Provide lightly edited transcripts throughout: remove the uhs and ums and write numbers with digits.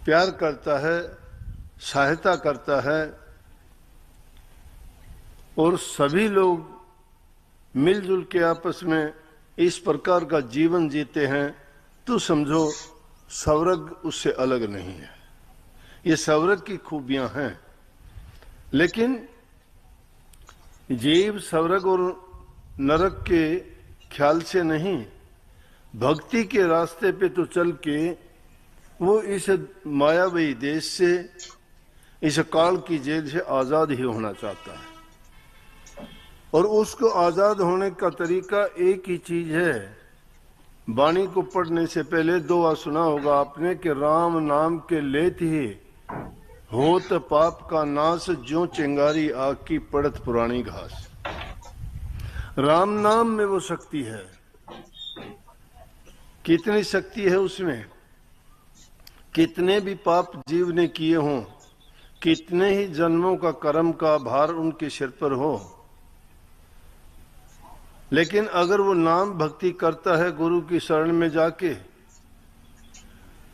प्यार करता है, सहायता करता है और सभी लोग मिलजुल के आपस में इस प्रकार का जीवन जीते हैं, तो समझो स्वर्ग उससे अलग नहीं है। ये स्वर्ग की खूबियां हैं। लेकिन जीव स्वर्ग और नरक के ख्याल से नहीं, भक्ति के रास्ते पे तो चल के वो इस मायावी देश से, इस काल की जेल से आजाद ही होना चाहता है। और उसको आजाद होने का तरीका एक ही चीज है। वाणी को पढ़ने से पहले दुआ सुना होगा आपने कि राम नाम के लेत ही होत पाप का नाश, ज्यों चिंगारी आग की पड़त पुरानी घास। राम नाम में वो शक्ति है। कितनी शक्ति है उसमें? कितने भी पाप जीव ने किए हों, कितने ही जन्मों का कर्म का भार उनके सिर पर हो, लेकिन अगर वो नाम भक्ति करता है गुरु की शरण में जाके,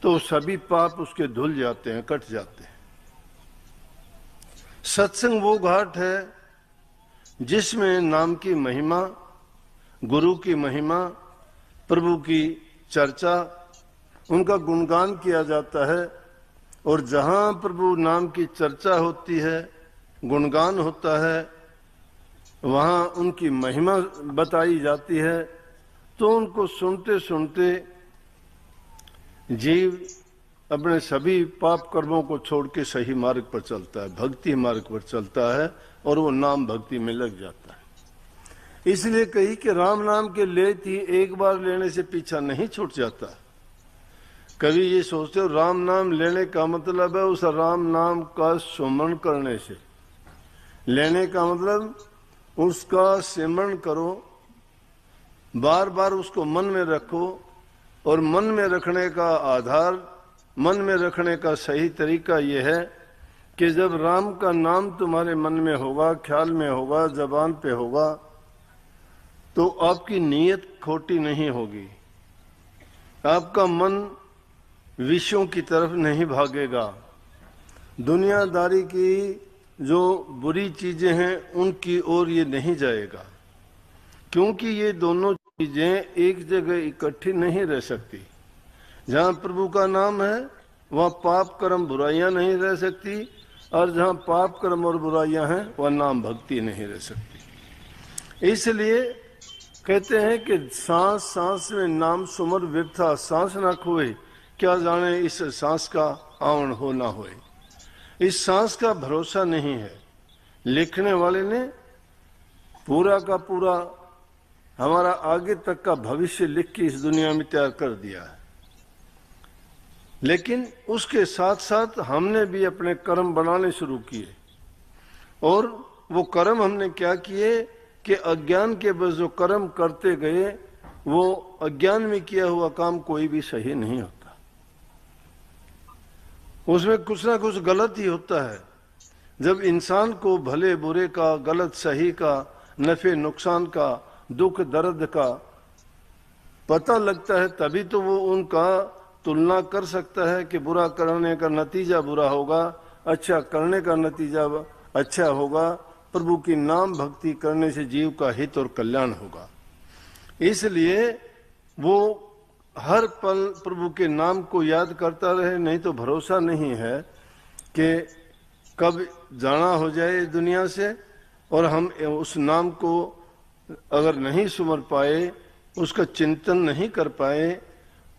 तो सभी पाप उसके धुल जाते हैं, कट जाते हैं। सत्संग वो घाट है जिसमें नाम की महिमा, गुरु की महिमा, प्रभु की चर्चा, उनका गुणगान किया जाता है। और जहां प्रभु नाम की चर्चा होती है, गुणगान होता है, वहां उनकी महिमा बताई जाती है, तो उनको सुनते सुनते जीव अपने सभी पाप कर्मों को छोड़ के सही मार्ग पर चलता है, भक्ति मार्ग पर चलता है और वो नाम भक्ति में लग जाता है। इसलिए कही कि राम नाम के लेत ही एक बार लेने से पीछा नहीं छूट जाता। कभी ये सोचते हो राम नाम लेने का मतलब है उस राम नाम का सुमरण करने से। लेने का मतलब उसका सिमरण करो, बार बार उसको मन में रखो, और मन में रखने का आधार, मन में रखने का सही तरीका यह है कि जब राम का नाम तुम्हारे मन में होगा, ख्याल में होगा, जबान पे होगा, तो आपकी नीयत खोटी नहीं होगी। आपका मन विषयों की तरफ नहीं भागेगा, दुनियादारी की जो बुरी चीजें हैं उनकी ओर ये नहीं जाएगा, क्योंकि ये दोनों चीजें एक जगह इकट्ठी नहीं रह सकती। जहां प्रभु का नाम है वहां पाप कर्म बुराइयां नहीं रह सकती, और जहां पाप कर्म और बुराइयां हैं वह नाम भक्ति नहीं रह सकती। इसलिए कहते हैं कि सांस सांस में नाम सुमर व्यर्था, सांस ना खोए, क्या जाने इस सांस का आवण हो ना होए। इस सांस का भरोसा नहीं है। लिखने वाले ने पूरा का पूरा हमारा आगे तक का भविष्य लिख के इस दुनिया में तैयार कर दिया है, लेकिन उसके साथ साथ हमने भी अपने कर्म बनाने शुरू किए। और वो कर्म हमने क्या किए कि अज्ञान के बस जो कर्म करते गए, वो अज्ञान में किया हुआ काम कोई भी सही नहीं होता, उसमें कुछ ना कुछ गलत ही होता है। जब इंसान को भले बुरे का, गलत सही का, नफे नुकसान का, दुख दर्द का पता लगता है, तभी तो वो उनका तुलना कर सकता है कि बुरा करने का नतीजा बुरा होगा, अच्छा करने का नतीजा अच्छा होगा। प्रभु की नाम भक्ति करने से जीव का हित और कल्याण होगा। इसलिए वो हर पल प्रभु के नाम को याद करता रहे, नहीं तो भरोसा नहीं है कि कब जाना हो जाए दुनिया से, और हम उस नाम को अगर नहीं सुमर पाए, उसका चिंतन नहीं कर पाए,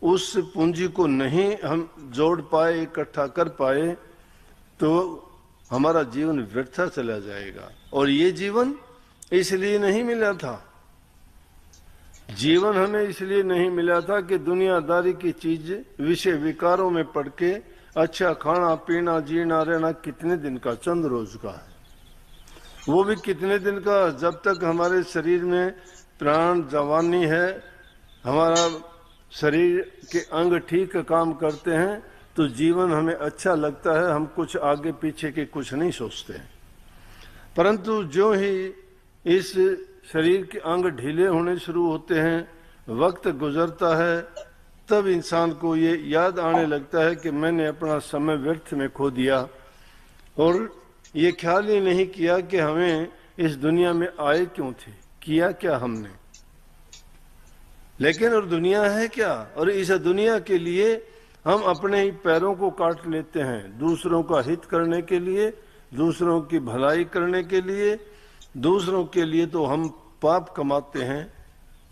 उस पूंजी को नहीं हम जोड़ पाए, इकट्ठा कर पाए, तो हमारा जीवन व्यर्थ चला जाएगा। और ये जीवन इसलिए नहीं मिला था, जीवन हमें इसलिए नहीं मिला था कि दुनियादारी की चीज विषय विकारों में पड़ के अच्छा खाना पीना जीना रहना कितने दिन का, चंद रोज का है, वो भी कितने दिन का, जब तक हमारे शरीर में प्राण जवानी है, हमारा शरीर के अंग ठीक काम करते हैं, तो जीवन हमें अच्छा लगता है, हम कुछ आगे पीछे के कुछ नहीं सोचते हैं। परंतु जो ही इस शरीर के अंग ढीले होने शुरू होते हैं, वक्त गुजरता है, तब इंसान को ये याद आने लगता है कि मैंने अपना समय व्यर्थ में खो दिया और ये ख्याल ही नहीं किया कि हमें इस दुनिया में आए क्यों थे, किया क्या हमने। लेकिन और दुनिया है क्या, और इस दुनिया के लिए हम अपने ही पैरों को काट लेते हैं, दूसरों का हित करने के लिए, दूसरों की भलाई करने के लिए, दूसरों के लिए तो हम पाप कमाते हैं,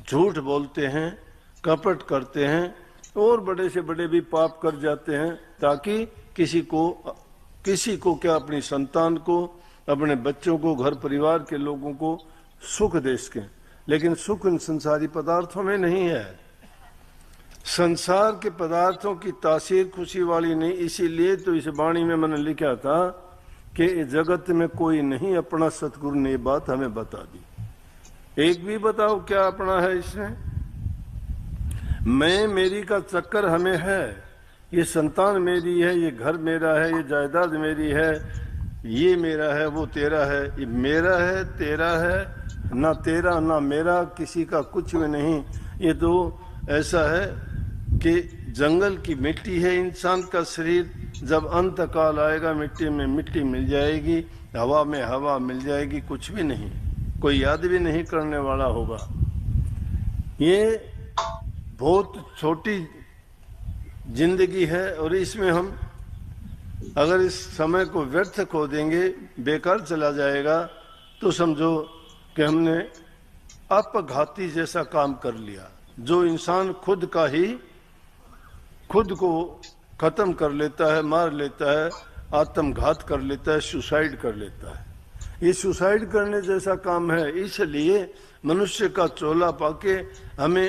झूठ बोलते हैं, कपट करते हैं और बड़े से बड़े भी पाप कर जाते हैं ताकि किसी को क्या, अपनी संतान को, अपने बच्चों को, घर परिवार के लोगों को सुख दे सकें। लेकिन सुख इन संसारी पदार्थों में नहीं है। संसार के पदार्थों की तासीर खुशी वाली नहीं, इसीलिए तो इस वाणी में मैंने लिखा था कि जगत में कोई नहीं अपना, सतगुरु ने ये बात हमें बता दी। एक भी बताओ क्या अपना है इसमें? मैं मेरी का चक्कर हमें है, ये संतान मेरी है, ये घर मेरा है, ये जायदाद मेरी है, ये मेरा है, वो तेरा है। ये मेरा है, तेरा है, ना तेरा ना मेरा, किसी का कुछ भी नहीं। ये तो ऐसा है कि जंगल की मिट्टी है इंसान का शरीर, जब अंत काल आएगा मिट्टी में मिट्टी मिल जाएगी, हवा में हवा मिल जाएगी, कुछ भी नहीं, कोई याद भी नहीं करने वाला होगा। ये बहुत छोटी जिंदगी है और इसमें हम अगर इस समय को व्यर्थ खो देंगे, बेकार चला जाएगा, तो समझो कि हमने अपघाती जैसा काम कर लिया। जो इंसान खुद को खत्म कर लेता है, मार लेता है, आत्मघात कर लेता है, सुसाइड कर लेता है, ये सुसाइड करने जैसा काम है। इसलिए मनुष्य का चोला पाके हमें